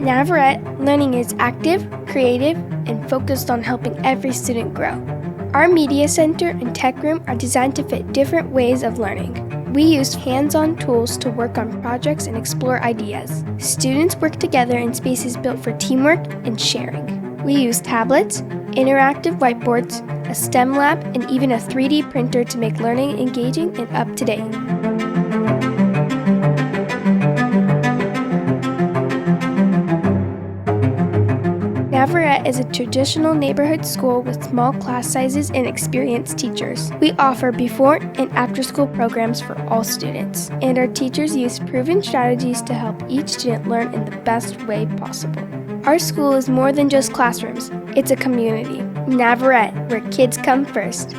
Navarrete, learning is active, creative, and focused on helping every student grow. Our Media Center and Tech Room are designed to fit different ways of learning. We use hands-on tools to work on projects and explore ideas. Students work together in spaces built for teamwork and sharing. We use tablets, interactive whiteboards, a STEM lab, and even a 3D printer to make learning engaging and up-to-date. Navarrete is a traditional neighborhood school with small class sizes and experienced teachers. We offer before and after-school programs for all students, and our teachers use proven strategies to help each student learn in the best way possible. Our school is more than just classrooms. It's a community. Navarrete, where kids come first.